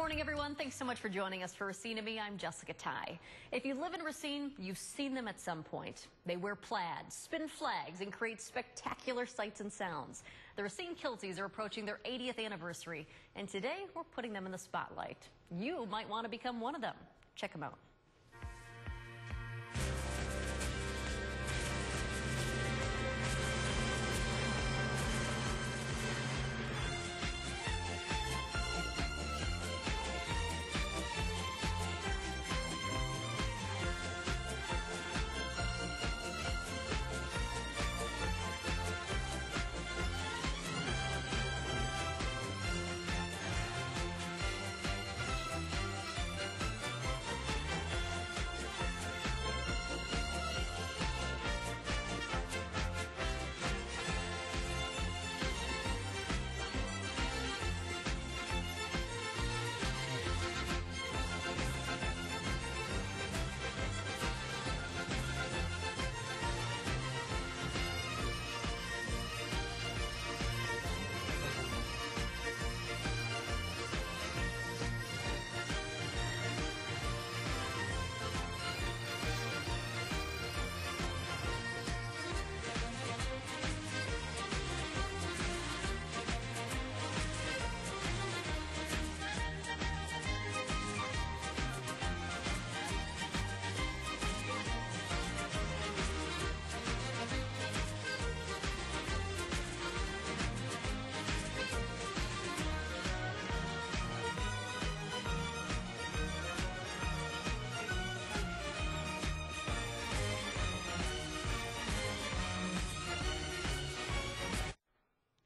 morning, everyone. Thanks so much for joining us for Racine Me. I'm Jessica Tighe. If you live in Racine, you've seen them at some point. They wear plaids, spin flags, and create spectacular sights and sounds. The Racine Kilties are approaching their 80th anniversary, and today we're putting them in the spotlight. You might want to become one of them. Check them out.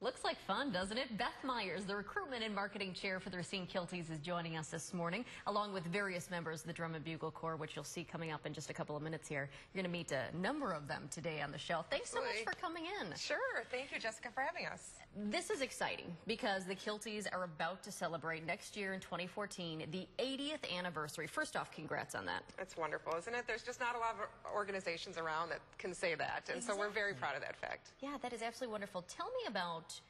Looks like fun, doesn't it? Beth Myers, the recruitment and marketing chair for the Racine Kilties, is joining us this morning, along with various members of the Drum and Bugle Corps, which you'll see coming up in just a couple of minutes here. You're going to meet a number of them today on the show. Thanks so much for coming in. Sure. Thank you, Jessica, for having us. This is exciting because the Kilties are about to celebrate next year in 2014 the 80th anniversary. First off, congrats on that. It's wonderful, isn't it? There's just not a lot of organizations around that can say that, and so we're very proud of that fact. Yeah, that is absolutely wonderful. Tell me about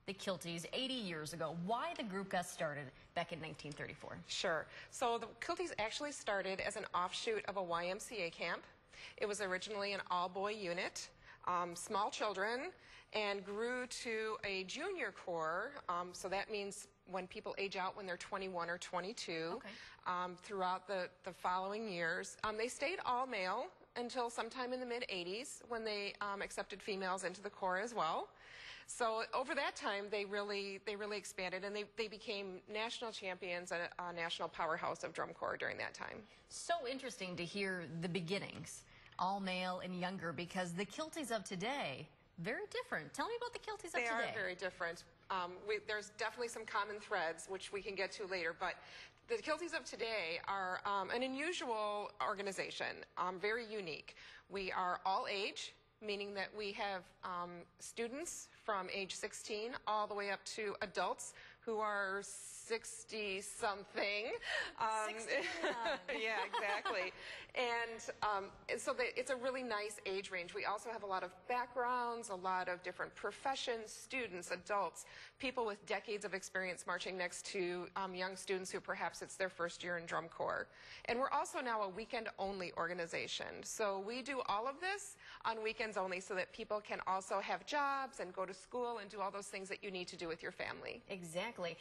the Kilties 80 years ago, why the group got started back in 1934. Sure. So the Kilties actually started as an offshoot of a YMCA camp. It was originally an all-boy unit, small children, and grew to a junior corps. So that means when people age out when they're 21 or 22, throughout the following years. They stayed all male until sometime in the mid-'80s when they accepted females into the corps as well. So over that time, they really expanded, and they became national champions and a national powerhouse of drum corps during that time. So interesting to hear the beginnings, all male and younger, because the Kilties of today, very different. Tell me about the Kilties of today. They are very different. There's definitely some common threads, which we can get to later, but the Kilties of today are an unusual organization, very unique. We are all age, meaning that we have students from age 16 all the way up to adults who are 60-something. Yeah, exactly. And so it's a really nice age range. We also have a lot of backgrounds, a lot of different professions, students, adults, people with decades of experience marching next to young students who perhaps it's their first year in drum corps. And we're also now a weekend-only organization. So we do all of this on weekends only so that people can also have jobs and go to school and do all those things that you need to do with your family. Exactly.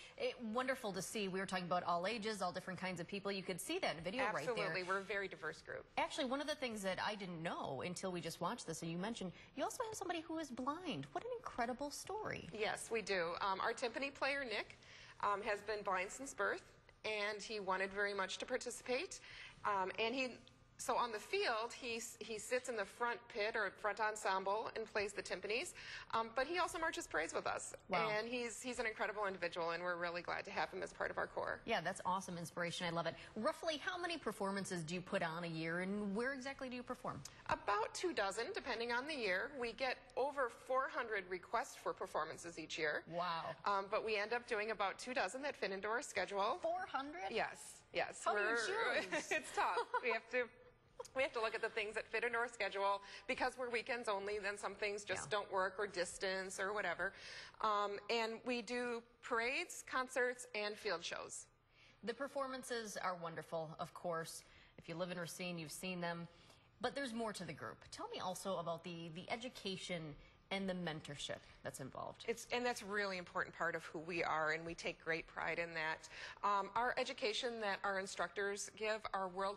Wonderful to see. We were talking about all ages, all different kinds of people. You could see that in video right there. Absolutely. We're a very diverse group. Actually, one of the things that I didn't know until we just watched this, and you mentioned, you also have somebody who is blind. What an incredible story. Yes, we do. Our timpani player, Nick, has been blind since birth, and he wanted very much to participate. So on the field, he sits in the front pit or front ensemble and plays the timpanis, but he also marches parades with us. Wow. And he's an incredible individual, and we're really glad to have him as part of our corps. Yeah, that's awesome inspiration. I love it. Roughly how many performances do you put on a year, and where exactly do you perform? About 24, depending on the year. We get over 400 requests for performances each year. Wow. But we end up doing about 24 that fit into our schedule. 400? Yes, yes. How do you choose? It's tough. We have to look at the things that fit into our schedule. Because we're weekends only, then some things just don't work, or distance or whatever. And we do parades, concerts, and field shows. The performances are wonderful, of course. If you live in Racine, you've seen them. But there's more to the group. Tell me also about the education and the mentorship that's involved. And that's a really important part of who we are, and we take great pride in that. Our education that our instructors give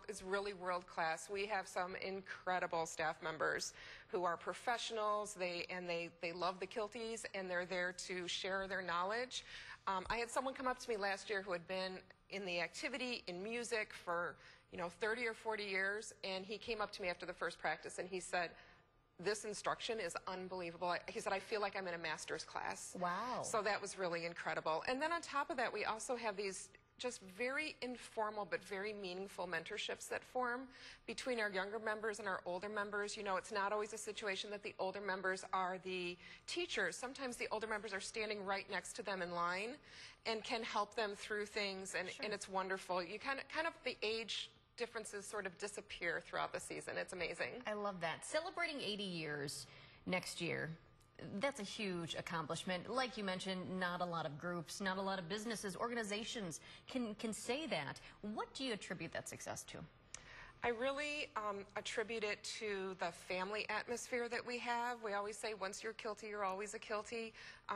is really world class. We have some incredible staff members who are professionals. They love the Kilties, and they're there to share their knowledge. I had someone come up to me last year who had been in the activity in music for 30 or 40 years, and he came up to me after the first practice and he said, "This instruction is unbelievable." He said, "I feel like I'm in a master's class." Wow. So that was really incredible. And then on top of that, we also have these just very informal but very meaningful mentorships that form between our younger members and our older members. It's not always a situation that the older members are the teachers. Sometimes the older members are standing right next to them in line and can help them through things, and, Sure. and it's wonderful. You kind of the age differences sort of disappear throughout the season. It's amazing. I love that. Celebrating 80 years next year, that's a huge accomplishment. Like you mentioned, not a lot of groups, not a lot of businesses, organizations can say that. What do you attribute that success to? I really attribute it to the family atmosphere that we have. We always say, once you're a Kiltie, you're always a Kiltie.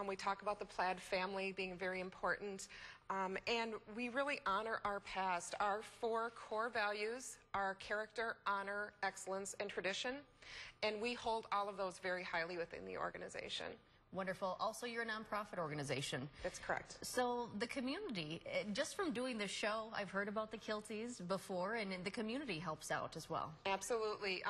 We talk about the plaid family being very important. And we really honor our past. Our 4 core values are character, honor, excellence, and tradition. And we hold all of those very highly within the organization. Wonderful. Also, you're a nonprofit organization. That's correct. So the community, just from doing this show, I've heard about the Kilties before, and the community helps out as well. Absolutely.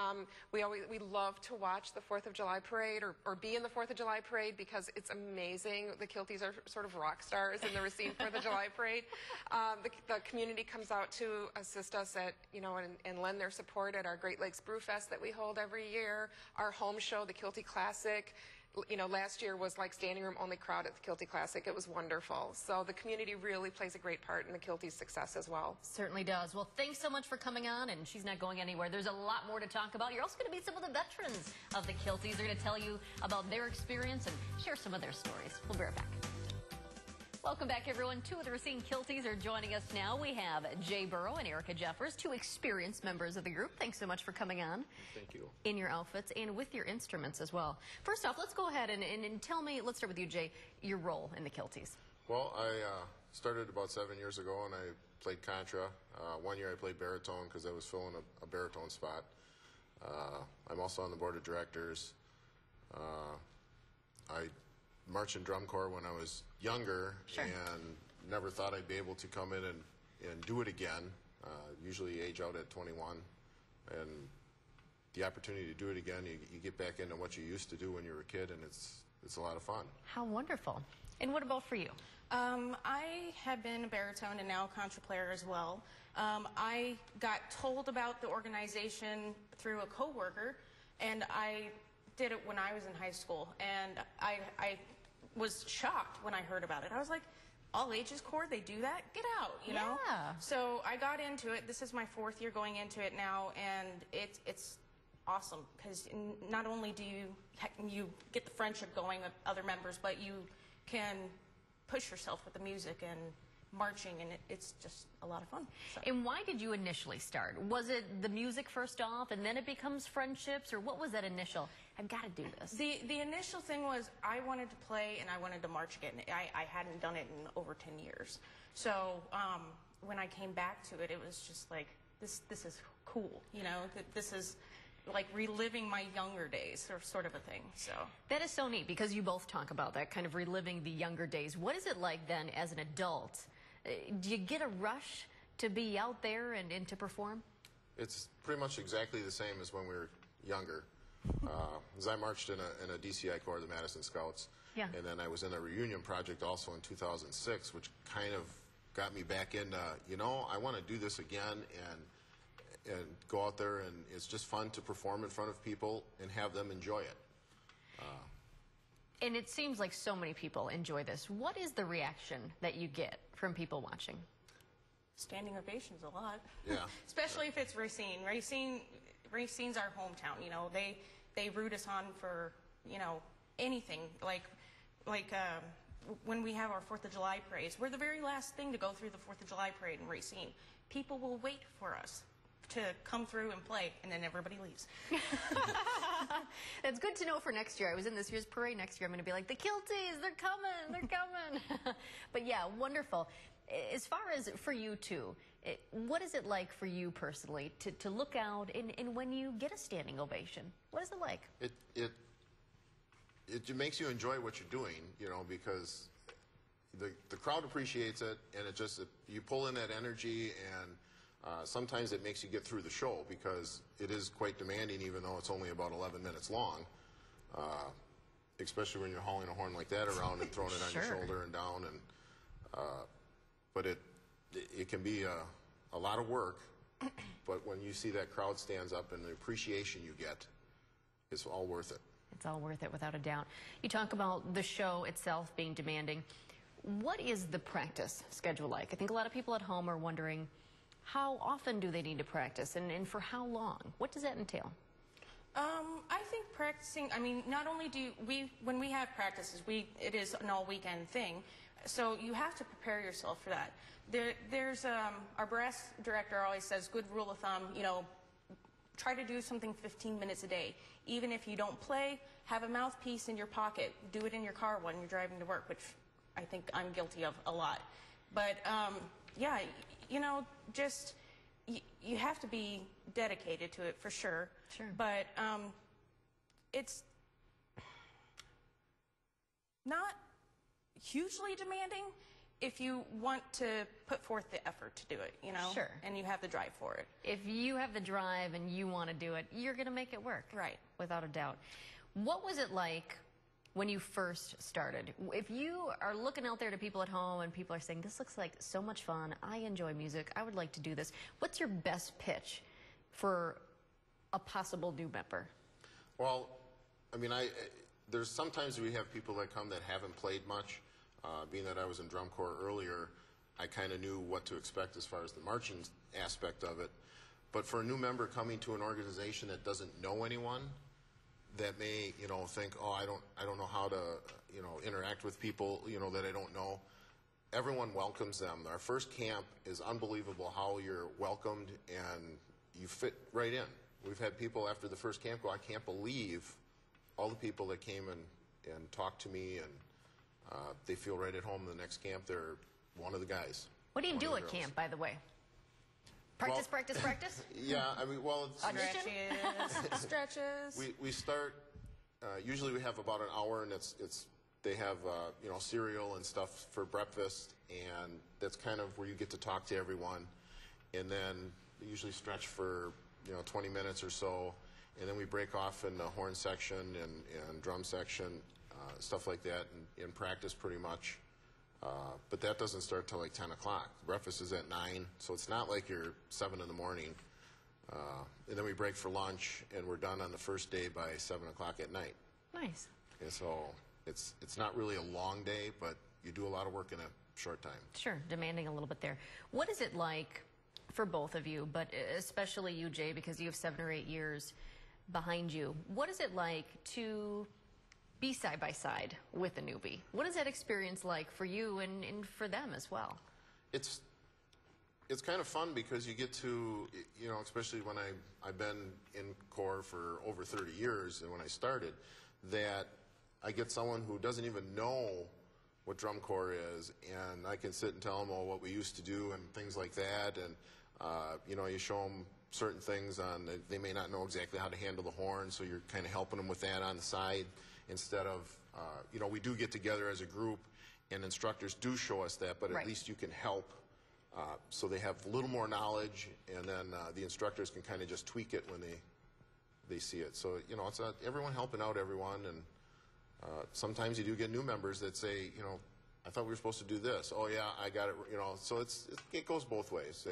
We love to watch the 4th of July parade or be in the 4th of July parade because it's amazing. The Kilties are sort of rock stars in the Racine 4th of July parade. The community comes out to assist us at, and lend their support at our Great Lakes Brew Fest that we hold every year. Our home show, the Kiltie Classic. Last year was like standing room only crowd at the Kiltie Classic. It was wonderful. So the community really plays a great part in the Kiltie's success as well. Certainly does. Well, thanks so much for coming on, and she's not going anywhere. There's a lot more to talk about. You're also going to meet some of the veterans of the Kilties. They're going to tell you about their experience and share some of their stories. We'll be right back. Welcome back, everyone. 2 of the Racine Kilties are joining us now. We have Jay Burrow and Erica Jeffers, 2 experienced members of the group. Thanks so much for coming on. Thank you. In your outfits and with your instruments as well. First off, let's go ahead and tell me, let's start with you, Jay, your role in the Kilties. Well, I started about 7 years ago, and I played contra. 1 year I played baritone because I was filling a baritone spot. I'm also on the board of directors. I marched in drum corps when I was younger. Sure. And never thought I'd be able to come in and do it again. Usually age out at 21. And the opportunity to do it again, you get back into what you used to do when you were a kid, and it's a lot of fun. How wonderful. And what about for you? I have been a baritone and now a contra player as well. I got told about the organization through a coworker, and I did it when I was in high school, and I was shocked when I heard about it. I was like, all ages corps, they do that? Get out, you know? Yeah. So I got into it. This is my 4th year going into it now, and it's awesome because not only do you get the friendship going with other members, but you can push yourself with the music and marching, and it's just a lot of fun. So. And why did you initially start? Was it the music first off, and then it becomes friendships, or what was that initial, I've got to do this? The initial thing was I wanted to play and I wanted to march again. I hadn't done it in over 10 years. So when I came back to it, it was just like, this is cool, you know? This is like reliving my younger days, or sort of a thing. So that is so neat because you both talk about that, kind of reliving the younger days. What is it like then as an adult? Do you get a rush to be out there and to perform? It's pretty much exactly the same as when we were younger. As I marched in a DCI corps, the Madison Scouts, Yeah. And then I was in a reunion project also in 2006, which kind of got me back into, I want to do this again and go out there, and it's just fun to perform in front of people and have them enjoy it. And it seems like so many people enjoy this. What is the reaction that you get from people watching? standing ovations a lot. Yeah. Especially if it's Racine. Racine's our hometown. You know, they root us on for anything like when we have our 4th of July parades, we're the very last thing to go through the 4th of July parade in Racine. People will wait for us to come through and play, and then everybody leaves. That's good to know for next year. I was in this year's parade. Next year I'm going to be like, the Kilties, they're coming, they're coming. But yeah, wonderful. As far as for you too, what is it like for you personally to look out and when you get a standing ovation? What is it like? It makes you enjoy what you're doing, you know, because the crowd appreciates it, and you pull in that energy, and sometimes it makes you get through the show because it is quite demanding, even though it's only about 11 minutes long, especially when you're hauling a horn like that around and throwing it on your shoulder and down. And but it can be a lot of work, but when you see that crowd stands up and the appreciation you get, it's all worth it. It's all worth it, without a doubt. You talk about the show itself being demanding. What is the practice schedule like? I think a lot of people at home are wondering, how often do they need to practice, and for how long? What does that entail? I think practicing, I mean, not only do when we have practices, it is an all-weekend thing, so you have to prepare yourself for that. There's our brass director always says, good rule of thumb, you know, try to do something 15 minutes a day. Even if you don't play, have a mouthpiece in your pocket. Do it in your car when you're driving to work, which I think I'm guilty of a lot. But yeah, you know, just you have to be dedicated to it for sure. Sure. But it's not hugely demanding if you want to put forth the effort to do it, you know? Sure. And you have the drive for it. If you have the drive and you want to do it, you're going to make it work. Right. Without a doubt. What was it like when you first started? If you are looking out there to people at home and people are saying, this looks like so much fun, I enjoy music, I would like to do this, what's your best pitch for a possible new member? Well, I mean, there's sometimes we have people that come that haven't played much. Being that I was in drum corps earlier, I kind of knew what to expect as far as the marching aspect of it. But for a new member coming to an organization that doesn't know anyone, that may, you know, think, oh, I don't know how to, you know, interact with people, you know, that I don't know. Everyone welcomes them. Our first camp is unbelievable how you're welcomed and you fit right in. We've had people after the first camp go, I can't believe all the people that came and talked to me, and they feel right at home in the next camp. They're one of the guys. What do you do at camp, by the way? Practice, practice, practice? Yeah, I mean, well, Stretches. We start, usually we have about an hour, and they have, you know, cereal and stuff for breakfast, and that's kind of where you get to talk to everyone. And then they usually stretch for, you know, 20 minutes or so, and then we break off in the horn section and drum section, stuff like that, in practice pretty much. But that doesn't start till like 10 o'clock. Breakfast is at 9, so it's not like you're 7 in the morning. And then we break for lunch, and we're done on the first day by 7 o'clock at night. Nice. And so it's not really a long day, but you do a lot of work in a short time. Sure, demanding a little bit there. What is it like for both of you, but especially you, Jay, because you have 7 or 8 years behind you? What is it like to be side by side with a newbie? What is that experience like for you and for them as well? It's kind of fun because you get to, you know, especially when I've been in Corps for over 30 years, and when I started, that I get someone who doesn't even know what drum corps is, and I can sit and tell them, oh, what we used to do and things like that, and you know, you show them certain things they may not know exactly how to handle the horn, so you're kind of helping them with that on the side. Instead of, you know, we do get together as a group, and instructors do show us that, but at least you can help. So they have a little more knowledge, and then the instructors can kind of just tweak it when they see it. So, you know, it's everyone helping out everyone, and sometimes you do get new members that say, you know, I thought we were supposed to do this. Oh, yeah, I got it, you know. So it goes both ways.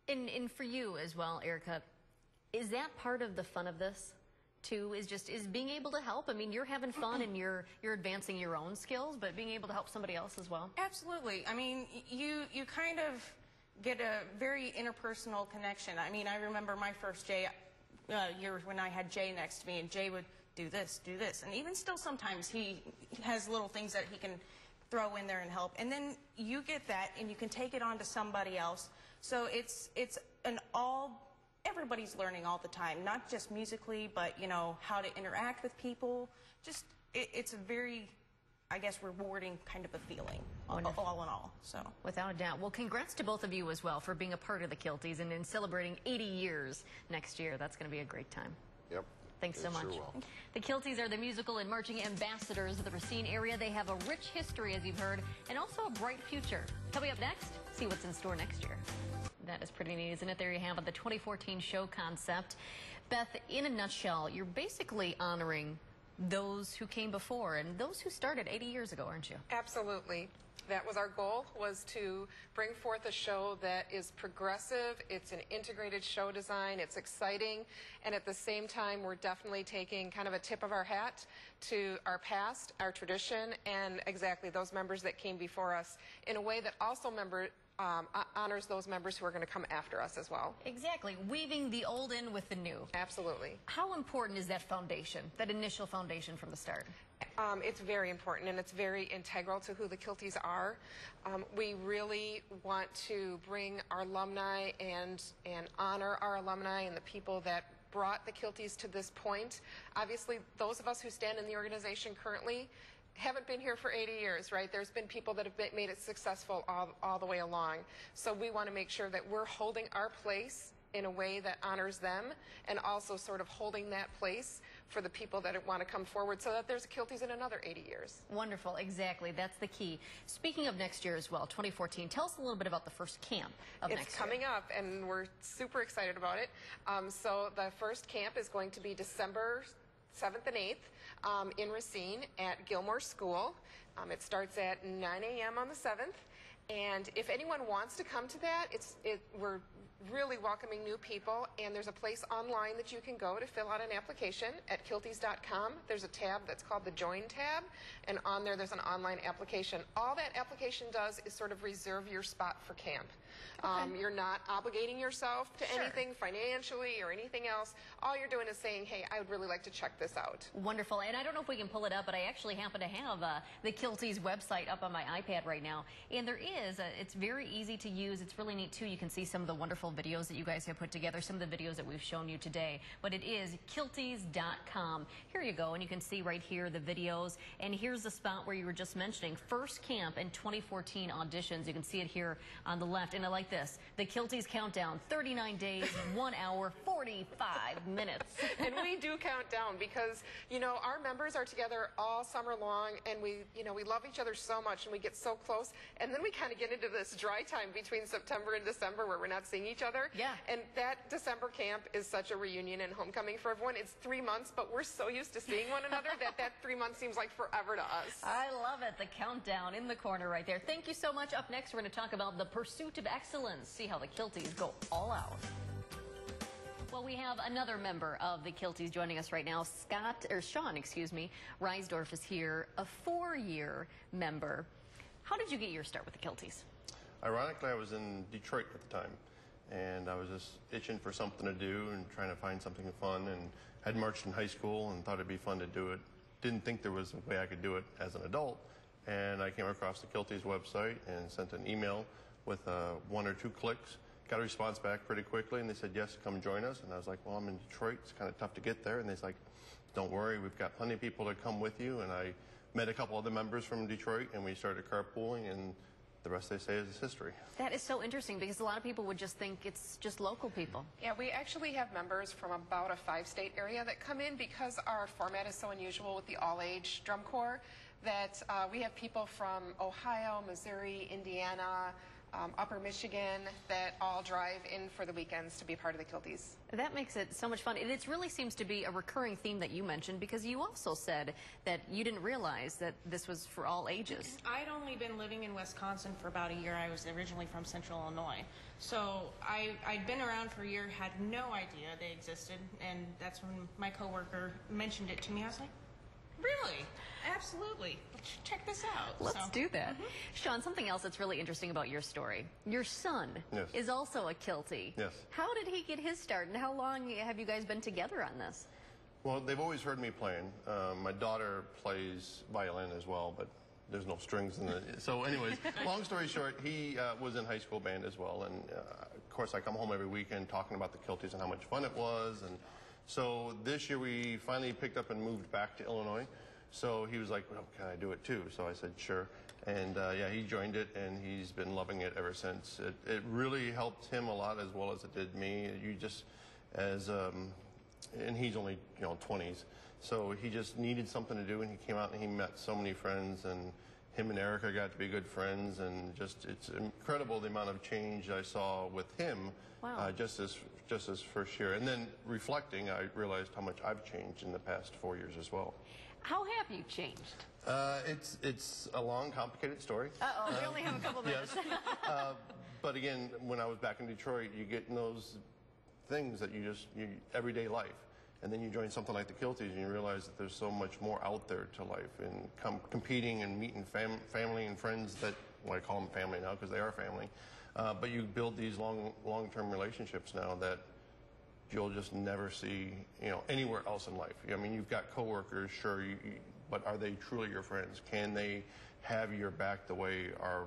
And for you as well, Erica, is that part of the fun of this? Too, is being able to help? I mean, you're having fun and you're advancing your own skills, but being able to help somebody else as well? Absolutely. I mean, you kind of get a very interpersonal connection. I mean, I remember my first year when I had Jay next to me, and Jay would do this, do this. And even still sometimes he has little things that he can throw in there and help. And then you get that and you can take it on to somebody else. So it's everybody's learning all the time, not just musically, but, you know, how to interact with people. Just, it's a very, I guess, rewarding kind of a feeling, all in all. So, without a doubt. Well, congrats to both of you as well for being a part of the Kilties and in celebrating 80 years next year. That's going to be a great time. Yep. Thanks so much. Sure will. The Kilties are the musical and marching ambassadors of the Racine area. They have a rich history, as you've heard, and also a bright future. Coming up next, see what's in store next year. That is pretty neat, isn't it? There you have it, the 2014 show concept. Beth, in a nutshell, you're basically honoring those who came before and those who started 80 years ago, aren't you? Absolutely. That was our goal, was to bring forth a show that is progressive, it's an integrated show design, it's exciting, and at the same time we're definitely taking kind of a tip of our hat to our past, our tradition, and exactly those members that came before us in a way that also honors those members who are going to come after us as well. Exactly, weaving the old in with the new. Absolutely. How important is that foundation, that initial foundation from the start? It's very important, and it's very integral to who the Kilties are. We really want to bring our alumni and honor our alumni and the people that brought the Kilties to this point. Obviously, those of us who stand in the organization currently haven't been here for 80 years, right? There's been people that have made it successful all the way along. So we want to make sure that we're holding our place in a way that honors them, and also sort of holding that place for the people that want to come forward so that there's a Kilties in another 80 years. Wonderful, exactly. That's the key. Speaking of next year as well, 2014, tell us a little bit about the first camp of next year. It's coming up, and we're super excited about it. So the first camp is going to be December 7th and 8th in Racine at Gilmore School. It starts at 9 a.m. on the 7th. And if anyone wants to come to that, we're really welcoming new people, and there's a place online that you can go to fill out an application at kilties.com. There's a tab that's called the Join tab, and on there's an online application. All that application does is sort of reserve your spot for camp. Okay. You're not obligating yourself to anything financially or anything else. All you're doing is saying, hey, I would really like to check this out. Wonderful. And I don't know if we can pull it up, but I actually happen to have the Kilties website up on my iPad right now. And there is, it's very easy to use. It's really neat, too. You can see some of the wonderful videos that you guys have put together, some of the videos that we've shown you today. But it is kilties.com. Here you go, and you can see right here the videos. And here's the spot where you were just mentioning, first camp and 2014 auditions. You can see it here on the left. And I like this, the Kilties countdown, 39 days, 1 hour, 45 minutes. And we do count down because, you know, our members are together all summer long, and we love each other so much, and we get so close. And then we kind of get into this dry time between September and December where we're not seeing each other. Yeah. And that December camp is such a reunion and homecoming for everyone. It's 3 months, but we're so used to seeing one another that 3 months seems like forever to us. I love it. The countdown in the corner right there. Thank you so much. Up next, we're going to talk about the pursuit of excellence. See how the Kilties go all out. Well, we have another member of the Kilties joining us right now. Sean, Reisdorf is here, a 4-year member. How did you get your start with the Kilties? Ironically, I was in Detroit at the time, and I was just itching for something to do and trying to find something fun, and had marched in high school and thought it'd be fun to do it. Didn't think there was a way I could do it as an adult, and I came across the Kilties website and sent an email with 1 or 2 clicks. Got a response back pretty quickly, and they said, yes, come join us. And I was like, well, I'm in Detroit. It's kind of tough to get there. And they're like, don't worry, we've got plenty of people to come with you. And I met a couple other members from Detroit, and we started carpooling, and the rest, they say, is history. That is so interesting, because a lot of people would just think it's just local people. Yeah, we actually have members from about a 5-state area that come in because our format is so unusual with the all-age drum corps that we have people from Ohio, Missouri, Indiana, Upper Michigan that all drive in for the weekends to be part of the Kilties. That makes it so much fun. And it really seems to be a recurring theme that you mentioned, because you also said that you didn't realize that this was for all ages. I'd only been living in Wisconsin for about a year. I was originally from Central Illinois. So I'd been around for a year, had no idea they existed, and that's when my coworker mentioned it to me. I was like, really? Absolutely. Check this out. Let's do that. Sean, something else that's really interesting about your story. Your son is also a Kiltie. Yes. How did he get his start, and how long have you guys been together on this? Well, they've always heard me playing. My daughter plays violin as well, but there's no strings in it. So anyways, long story short, he was in high school band as well. And of course, I come home every weekend talking about the Kilties and how much fun it was. And so this year we finally picked up and moved back to Illinois. So he was like, well, can I do it too? So I said, sure. And yeah, he joined it, and he's been loving it ever since. It really helped him a lot as well as it did me. You just, and he's only, 20s. So he just needed something to do, and he came out and he met so many friends, and him and Erica got to be good friends, and just, it's incredible the amount of change I saw with him. Wow. Just his first year. And then reflecting, I realized how much I've changed in the past 4 years as well. How have you changed? It's a long, complicated story. Uh-oh, we only have a couple minutes. Yes. But again, when I was back in Detroit, you get in those things that you everyday life. And then you join something like the Kilties, and you realize that there's so much more out there to life, and competing and meeting family and friends that, well, I call them family now because they are family. But you build these long-term relationships now that you'll just never see, anywhere else in life. I mean, you've got coworkers, sure, but are they truly your friends? Can they have your back the way our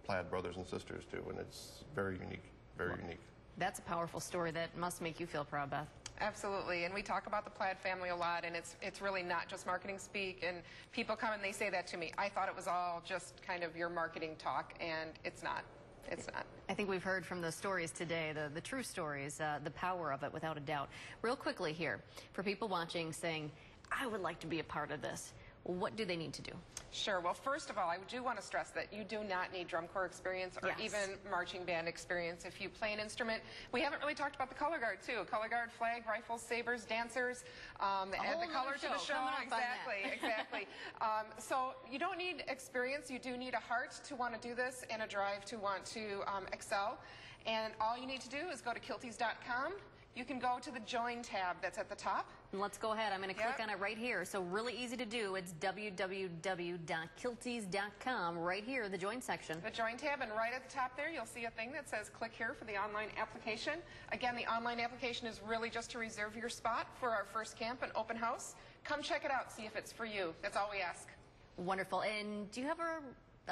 Plaid brothers and sisters do? And it's very unique, very unique. That's a powerful story that must make you feel proud, Beth. Absolutely, and we talk about the Plaid family a lot, and it's really not just marketing speak, and people come and they say that to me. I thought it was all just kind of your marketing talk, and it's not. It's not. I think we've heard from the stories today, the true stories, the power of it, without a doubt. Real quickly here, for people watching saying, I would like to be a part of this, what do they need to do? Sure. Well, first of all, I do want to stress that you do not need drum corps experience or even marching band experience if you play an instrument. We haven't really talked about the color guard, too. Color guard, flag, rifles, sabers, dancers, add the color to the show. Exactly. So you don't need experience. You do need a heart to want to do this and a drive to want to excel. And all you need to do is go to kilties.com. You can go to the Join tab that's at the top. Let's go ahead. I'm going to click on it right here. So really easy to do. It's www.kilties.com. Right here, the Join section. The Join tab, and right at the top there, you'll see a thing that says click here for the online application. Again, the online application is really just to reserve your spot for our first camp and open house. Come check it out, see if it's for you. That's all we ask. Wonderful. And do you have a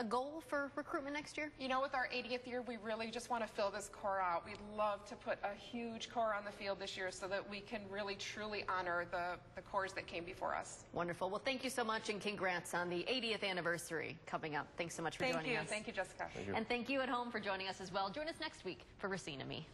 goal for recruitment next year? With our 80th year, we really just want to fill this corps out. We'd love to put a huge corps on the field this year so that we can really, truly honor the corps that came before us. Wonderful. Well, thank you so much, and congrats on the 80th anniversary coming up. Thanks so much for joining us. Thank you, Jessica. And thank you at home for joining us as well. Join us next week for Racine Me.